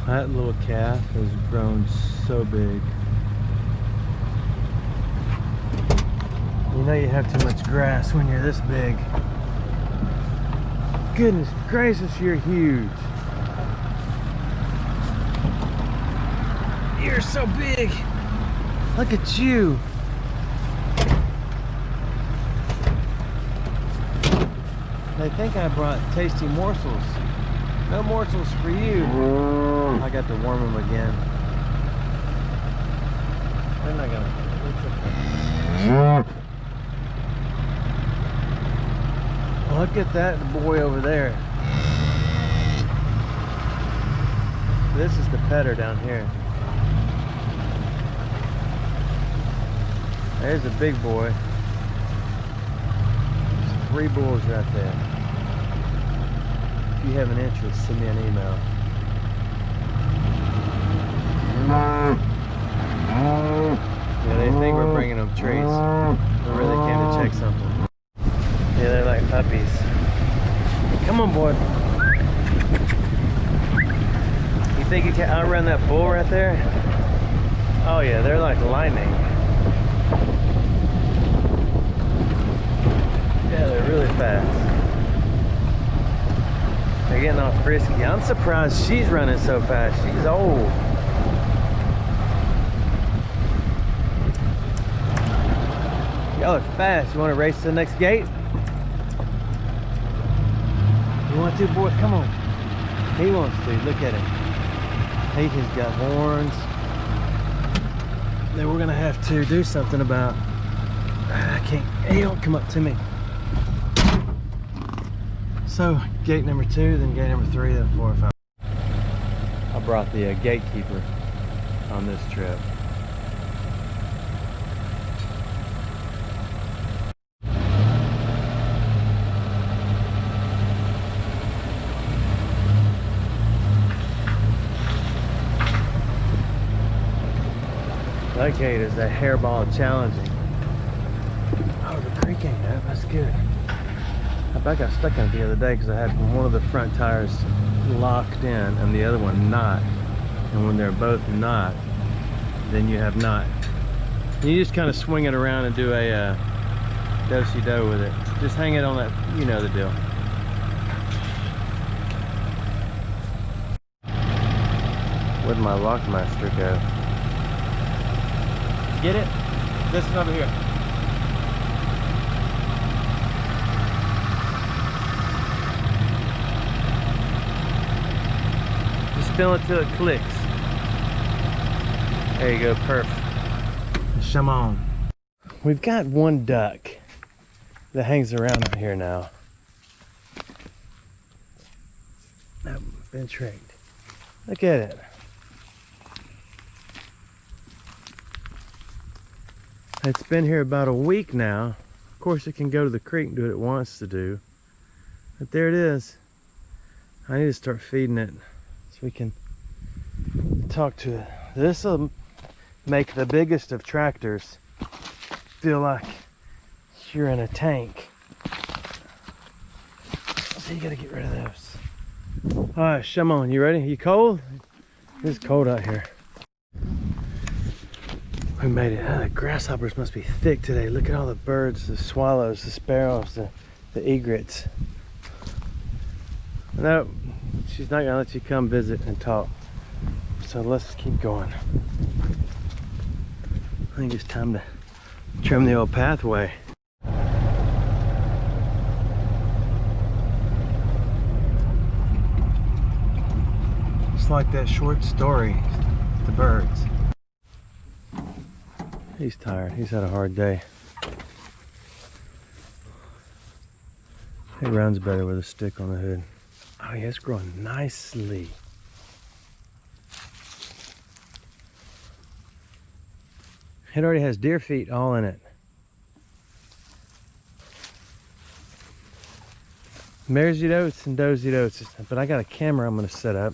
That little calf has grown so big. You know you have too much grass when you're this big. Goodness gracious, you're huge. You're so big. Look at you. They think I brought tasty morsels. No morsels for you. I got to warm them again. They're not gonna. Look at that boy over there. This is the petter down here. There's a big boy. There's 3 bulls right there. If you have an interest, send me an email. Yeah, they think we're bringing them treats. We really came to check something. Yeah, they're like puppies. Come on, boy. You think you can outrun that bull right there? Oh yeah, they're like lightning. Yeah, they're really fast. They're getting all frisky. I'm surprised she's running so fast. She's old. Y'all are fast. You want to race to the next gate? You want to, boy? Come on. He wants to. Look at him. He's got horns. Then we're going to have to do something about... I can't... He don't come up to me. So, gate number 2, then gate number 3, then 4 and 5. I brought the gatekeeper on this trip. That gate is a hairball challenging. Oh, the creek ain't up. That's good. I bet I got stuck in it the other day because I had one of the front tires locked in and the other one not. And when they're both not, then you have not. You just kind of swing it around and do a do-si-do with it. Just hang it on that, you know the deal. Where'd my lockmaster go? Get it? Listen over here. Just feel it till it clicks. There you go, perfect. Come on. We've got one duck that hangs around out here now. I've been tricked. Look at it. It's been here about a week now. Of course it can go to the creek and do what it wants to do. But there it is. I need to start feeding it so we can talk to it. This will make the biggest of tractors feel like you're in a tank. So you gotta get rid of those. Alright, come on, you ready? You cold? It's cold out here. We made it. Oh, the grasshoppers must be thick today. Look at all the birds, the swallows, the sparrows, the egrets. No, she's not gonna let you come visit and talk. So let's keep going. I think it's time to trim the old pathway. It's like that short story, The Birds. He's tired. He's had a hard day. He runs better with a stick on the hood. Oh, yeah, it's growing nicely. It already has deer feet all in it. Maresy oats and dozy oats. But I got a camera I'm going to set up.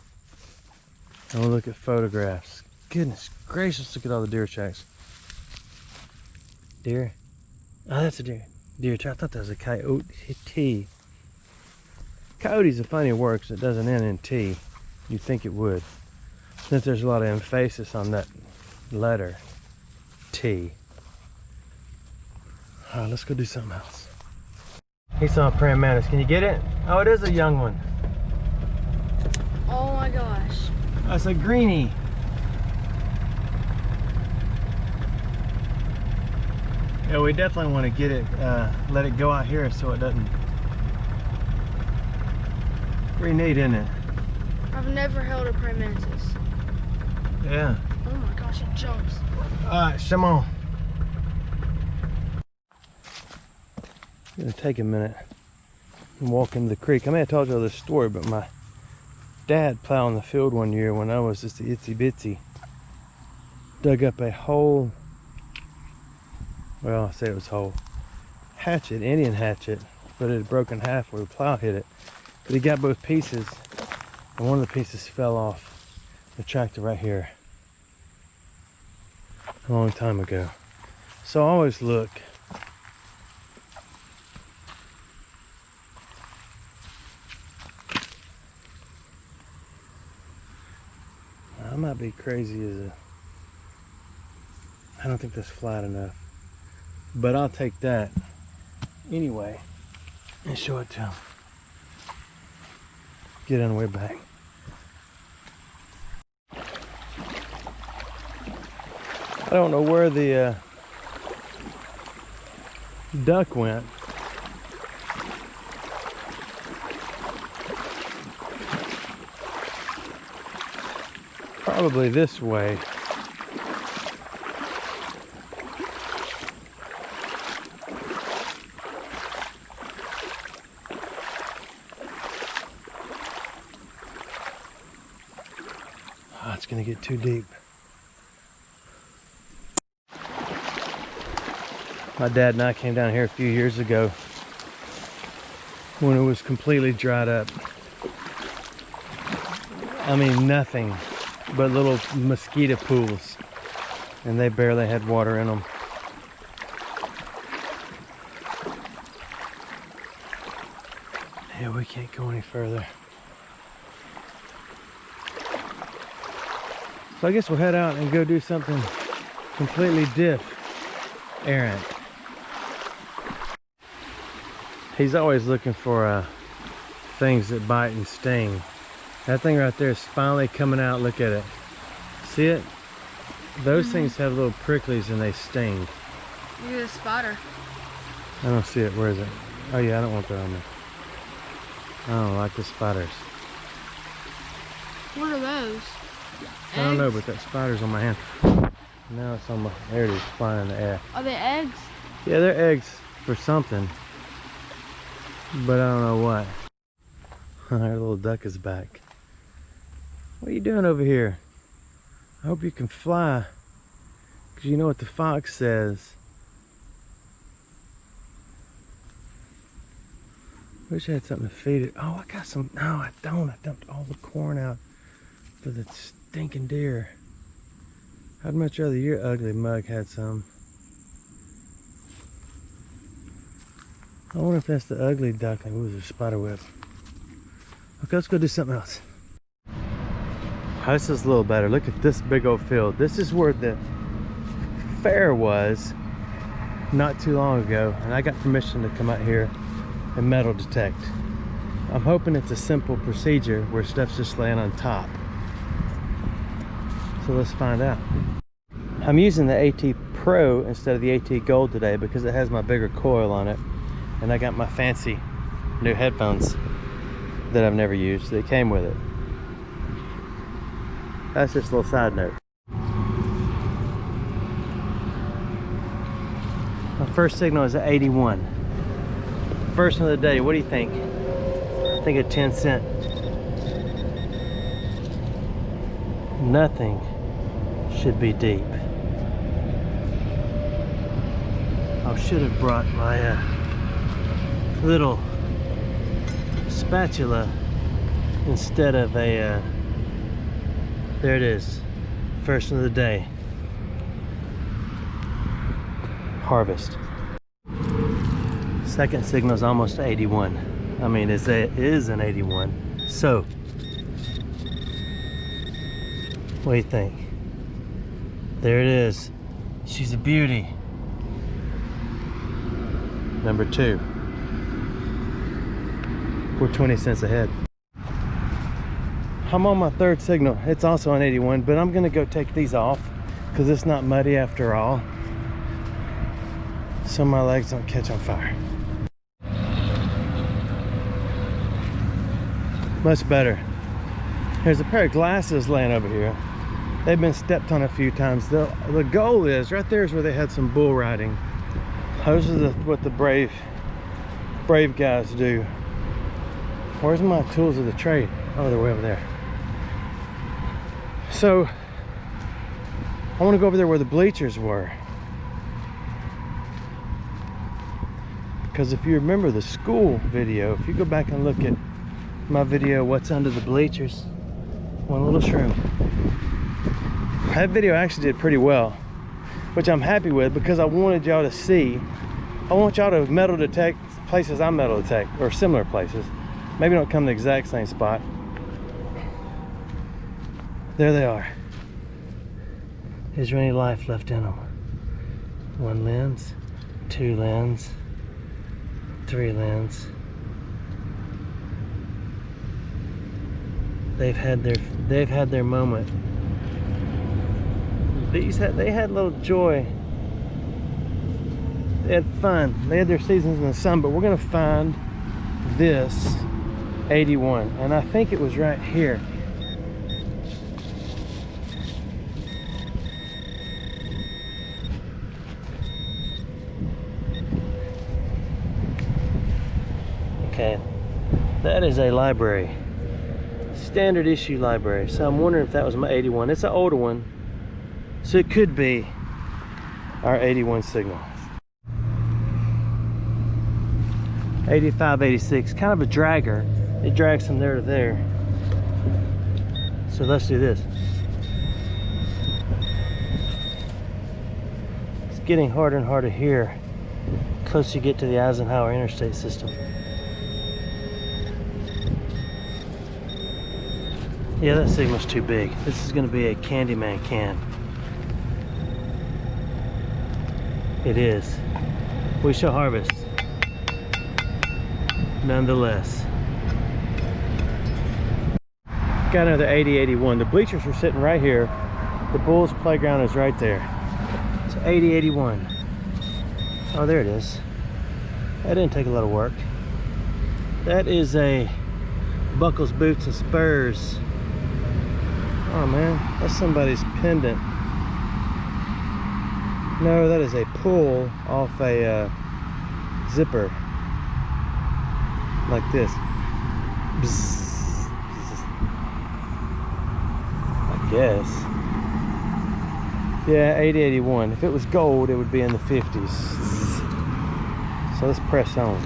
And we'll look at photographs. Goodness gracious, look at all the deer tracks. Deer? Oh, that's a deer. Deer track. I thought that was a coyote. Coyote's a funny word because it doesn't end in T. You'd think it would. Since there's a lot of emphasis on that letter T. All right, let's go do something else. He saw a praying mantis. Can you get it? Oh, it is a young one. Oh my gosh. That's a greenie. Yeah, we definitely want to get it, let it go out here so it doesn't. Pretty neat, isn't it? I've never held a praying mantis. Yeah. Oh my gosh, it jumps. Alright, come on. It's gonna take a minute and walk into the creek. I may have told you this story, but my dad plowing the field one year when I was just a itsy bitsy dug up a whole, well, I say it was whole hatchet, Indian hatchet, but it had broken half where the plow hit it. But he got both pieces, and one of the pieces fell off the tractor right here a long time ago. So I always look. I might be crazy as a, I don't think that's flat enough, but I'll take that anyway and show it to him. Get on the way back. I don't know where the duck went. Probably this way. Oh, it's gonna get too deep. My dad and I came down here a few years ago when it was completely dried up. I mean, nothing but little mosquito pools, and they barely had water in them. Yeah, we can't go any further. So I guess we'll head out and go do something completely different. He's always looking for things that bite and sting. That thing right there is finally coming out. Look at it. See it? Those things have little pricklies and they sting. Look at the spider. I don't see it. Where is it? Oh yeah, I don't want that on me. I don't like the spiders. What are those? I don't know, but that spider's on my hand. Now it's on my, there it is, flying in the air. Are they eggs? Yeah, they're eggs for something, but I don't know what. Our little duck is back. What are you doing over here? I hope you can fly, because you know what the fox says. Wish I had something to feed it. Oh, I got some. No, I don't. I dumped all the corn out for the stinking deer. I'd much rather your ugly mug had some. I wonder if that's the ugly duckling. Ooh, there's a spider web. Okay, let's go do something else. Oh, this is a little better. Look at this big old field. This is where the fair was not too long ago, and I got permission to come out here and metal detect. I'm hoping it's a simple procedure where stuff's just laying on top. So let's find out. I'm using the AT Pro instead of the AT Gold today because it has my bigger coil on it, and I got my fancy new headphones that I've never used. They came with it. That's just a little side note. My first signal is at 81. First one of the day. What do you think? I think a 10 cent. Nothing should be deep. I should have brought my little spatula instead of a there it is, first one of the day. Harvest. Second signal is almost 81. I mean, it is an 81. So What do you think? There it is. She's a beauty. Number 2. We're 20 cents ahead. I'm on my 3rd signal. It's also on 81, but I'm gonna go take these off because it's not muddy after all, so my legs don't catch on fire. Much better. There's a pair of glasses laying over here. They've been stepped on a few times. The goal is, right there is where they had some bull riding. Those are what the brave guys do. Where's my tools of the trade? Oh, they're way over there. So I want to go over there where the bleachers were, because if you remember the school video, if you go back and look at my video, what's under the bleachers, one little shroom, that video actually did pretty well, which I'm happy with, because I wanted y'all to see. I want y'all to metal detect places I metal detect, or similar places. Maybe don't come to the exact same spot. There they are. Is there any life left in them? 1 lens, 2 lens, 3 lens. They've had their moment. They had a little joy. They had fun. They had their seasons in the sun, but we're gonna find this 81, and I think it was right here. Okay, that is a library, standard issue library. So I'm wondering if that was my 81. It's an older one, so it could be our 81 signal. 85, 86, kind of a dragger. It drags from there to there. So let's do this. It's getting harder and harder here, close you get to the Eisenhower interstate system. Yeah, that signal's too big. This is going to be a Candyman can. It is. We shall harvest. Nonetheless. Got another 80, 81. The bleachers are sitting right here. The Bulls playground is right there. So 80, 81. Oh, there it is. That didn't take a lot of work. That is a Buckles, Boots, and Spurs. Oh man, that's somebody's pendant. No, that is a pull off a zipper. Like this. Bzz. I guess. Yeah, 80, 81. If it was gold, it would be in the 50s. So let's press on.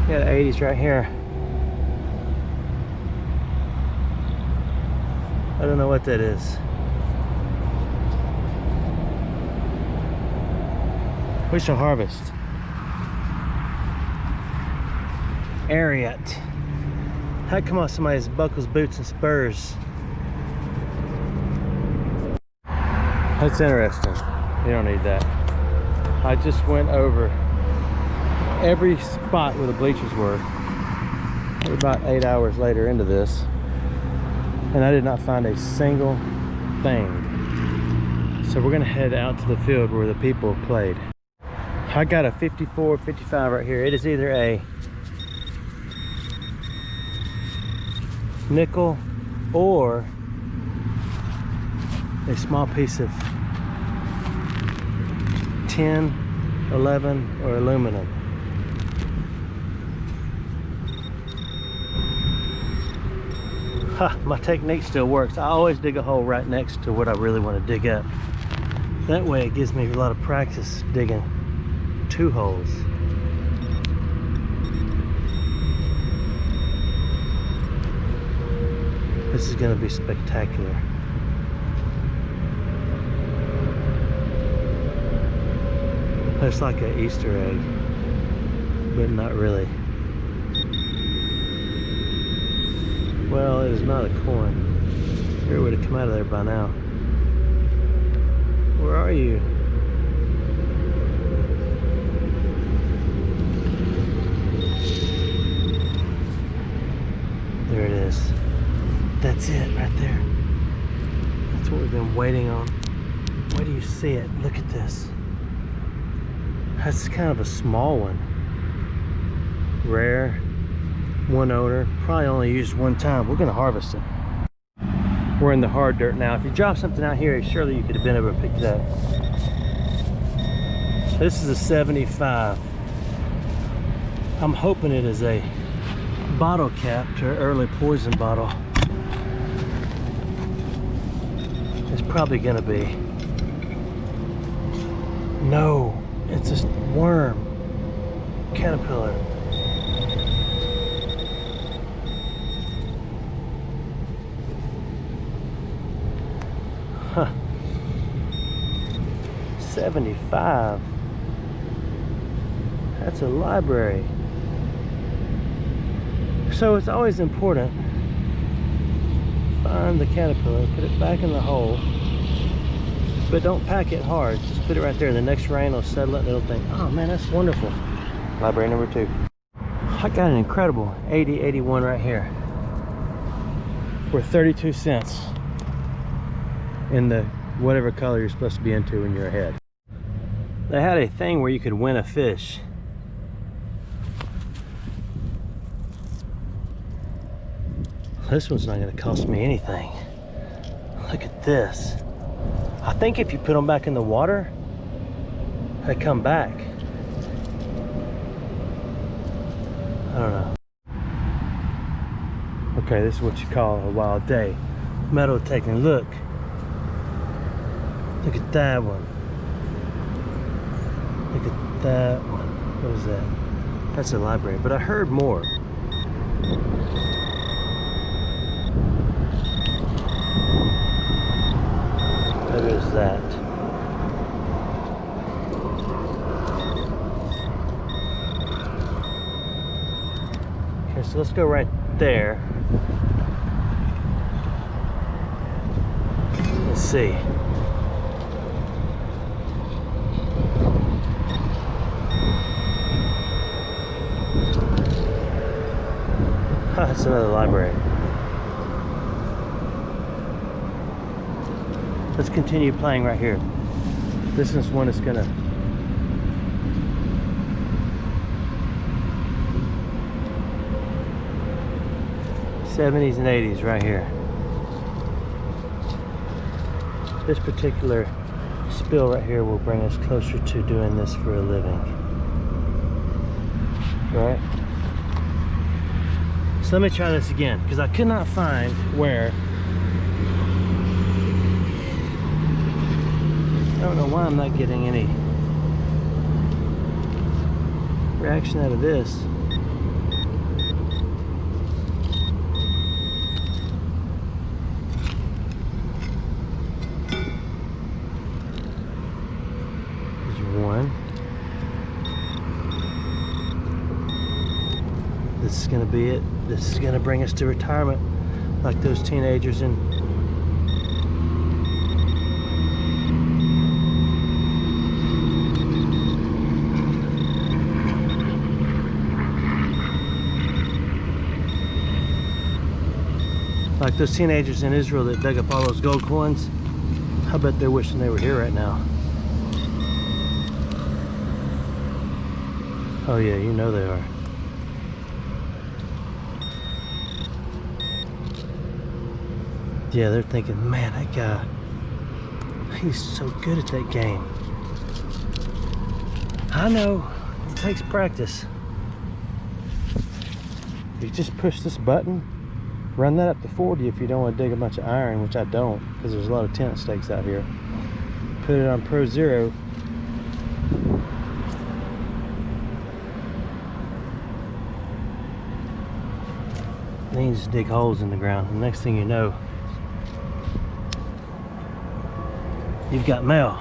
Yeah, the 80s right here. I don't know what that is. We shall harvest. Ariat. How come on somebody's Buckles, Boots, and Spurs? That's interesting. You don't need that. I just went over every spot where the bleachers were. We're about 8 hours later into this, and I did not find a single thing. So we're gonna head out to the field where the people played. I got a 54, 55 right here. It is either a nickel or a small piece of tin, 11, or aluminum. Ha, my technique still works. I always dig a hole right next to what I really want to dig up. That way it gives me a lot of practice digging 2 holes. This is going to be spectacular. It's like an Easter egg, but not really. Well, it is not a coin. Sure would have come out of there by now. Where are you? There it is. That's it right there. That's what we've been waiting on. Where do you see it? Look at this. That's kind of a small one. Rare, one owner, probably only used one time. We're gonna harvest it. We're in the hard dirt now. If you drop something out here, surely you could have been able to pick it up. This is a 75. I'm hoping it is a bottle cap to an early poison bottle. It's probably gonna be. No, it's a worm. Caterpillar. Huh. 75. That's a library. So it's always important. Find the caterpillar, put it back in the hole, but don't pack it hard. Just put it right there. The next rain will settle it and it'll think, oh man, that's wonderful. Library number 2. I got an incredible 8081 right here. For 32 cents. In the whatever color you're supposed to be into when you're ahead. They had a thing where you could win a fish. This one's not going to cost me anything. Look at this. I think if you put them back in the water, they come back. I don't know. Okay, this is what you call a wild day. Metal taking. Look. Look at that one. Look at that one. What is that? That's a library, but I heard more. What is that? Okay, so let's go right there. Let's see. That's another library. Let's continue playing right here. This is one that's gonna. '70s and '80s right here. This particular spill right here will bring us closer to doing this for a living. Right? So let me try this again, because I could not find where. I don't know why I'm not getting any reaction out of this. There's one. This is gonna be it. This is gonna bring us to retirement, like those teenagers in. Like those teenagers in Israel that dug up all those gold coins. I bet they're wishing they were here right now. Oh yeah, you know they are. Yeah, they're thinking, man, that guy, he's so good at that game. I know, it takes practice. You just push this button, run that up to 40 if you don't want to dig a bunch of iron, which I don't, because there's a lot of tenant stakes out here. Put it on Pro Zero. Then you just dig holes in the ground. And the next thing you know, you've got mail.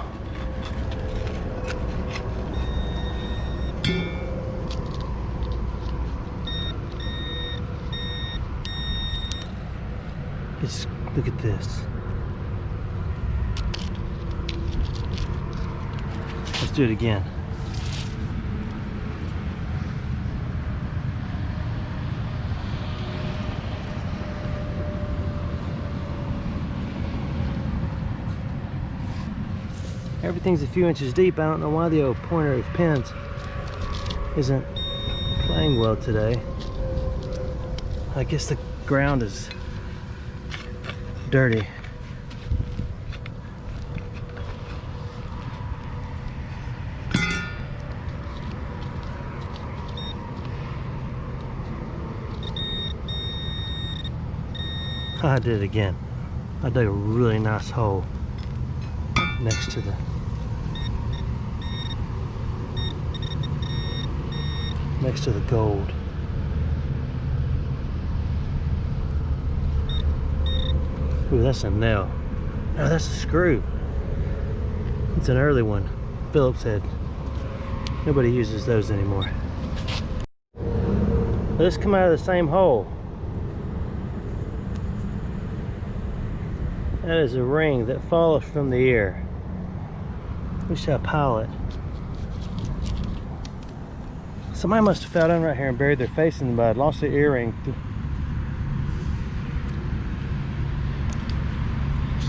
It's Look at this. Let's do it again. Everything's a few inches deep. I don't know why the old pointer of pins isn't playing well today. I guess the ground is dirty. I did it again. I dug a really nice hole next to the gold. Ooh, that's a nail. No, that's a screw. It's an early one. Phillips head. Nobody uses those anymore. Let's come out of the same hole. That is a ring that follows from the ear. We shall pile it. Somebody must have fell down right here and buried their face in the mud. Lost their earring.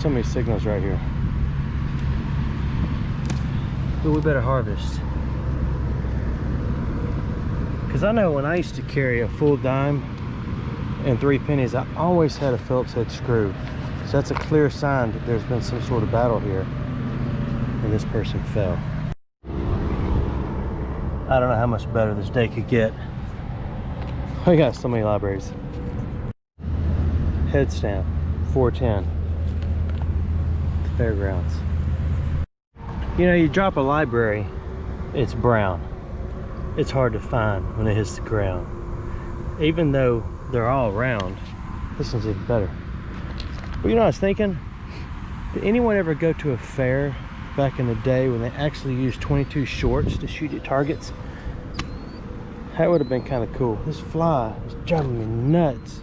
So many signals right here. But we better harvest. Because I know when I used to carry a full dime and 3 pennies, I always had a Phillips head screw. So that's a clear sign that there's been some sort of battle here and this person fell. I don't know how much better this day could get. We got so many libraries. Head stamp, 410. The fairgrounds. You know, you drop a library, it's brown. It's hard to find when it hits the ground. Even though they're all round, this one's even better. But you know what I was thinking? Did anyone ever go to a fair back in the day when they actually used 22 shorts to shoot at targets? That would have been kind of cool. This fly is driving me nuts.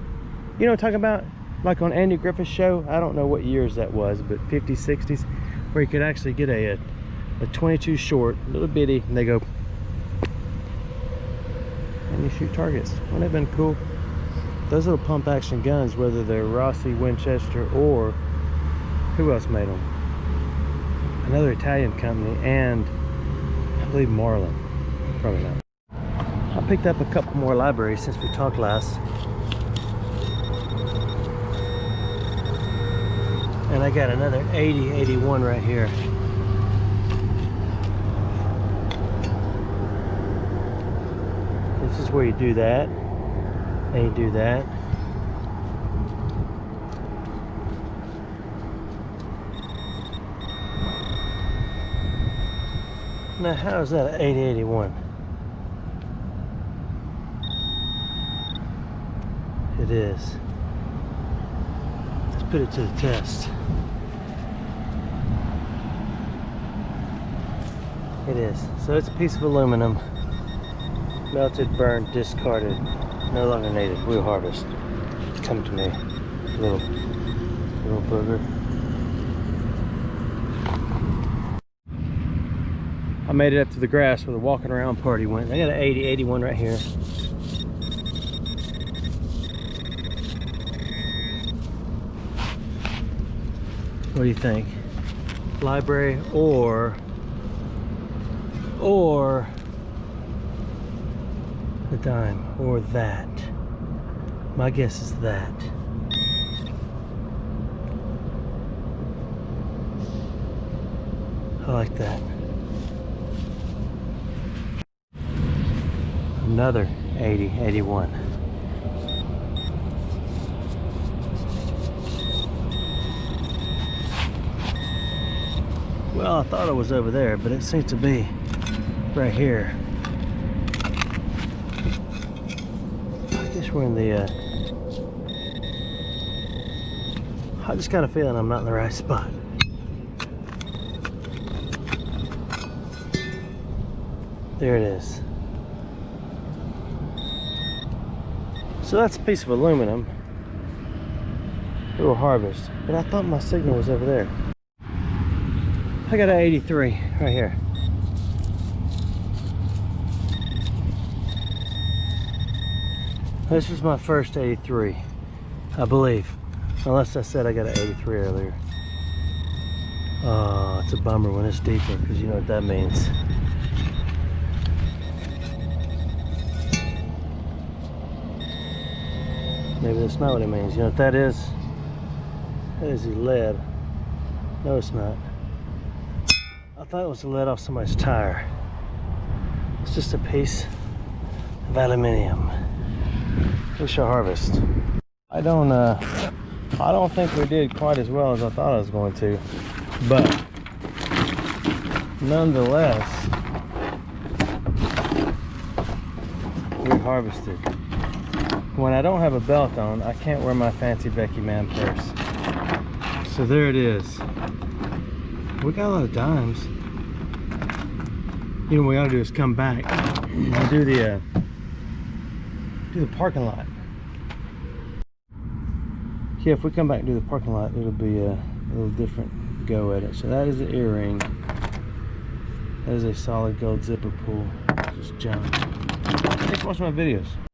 You know what I'm talking about? Like on Andy Griffith's show, I don't know what years that was, but 50s, 60s, where you could actually get a 22 short, little bitty, and they go, and you shoot targets. Wouldn't that have been cool? Those little pump action guns, whether they're Rossi, Winchester, or who else made them? Another Italian company, and I believe Marlin. Probably not. I picked up a couple more libraries since we talked last. And I got another 80, 81 right here. This is where you do that. And you do that. Now how is that an 8081? It is. Let's put it to the test. It is. So it's a piece of aluminum. Melted, burned, discarded. No longer needed. We'll harvest. Come to me. Little booger. I made it up to the grass where the walking around party went. I got an 80, 81 right here. What do you think? Library or the dime, or that? My guess is that. I like that. Another 80, 81. Well, I thought it was over there, but it seems to be right here. I guess we're in the I just got a feeling I'm not in the right spot. There it is. So that's a piece of aluminum. little harvest. But I thought my signal was over there. I got an 83 right here. This is my first 83, I believe. Unless I said I got an 83 earlier. Oh, it's a bummer when it's deeper, because you know what that means. Maybe that's not what it means. You know what that is? That is the lead. No, it's not. I thought it was the lead off somebody's tire. It's just a piece of aluminium. We shall harvest. I don't think we did quite as well as I thought I was going to, but nonetheless, we harvested. When I don't have a belt on, I can't wear my fancy Becky Man purse. So there it is. We got a lot of dimes. You know what we ought to do is come back and do the parking lot. Yeah, if we come back and do the parking lot, it'll be a little different go at it. So that is an earring. That is a solid gold zipper pull. Just junk. Thanks for watching my videos.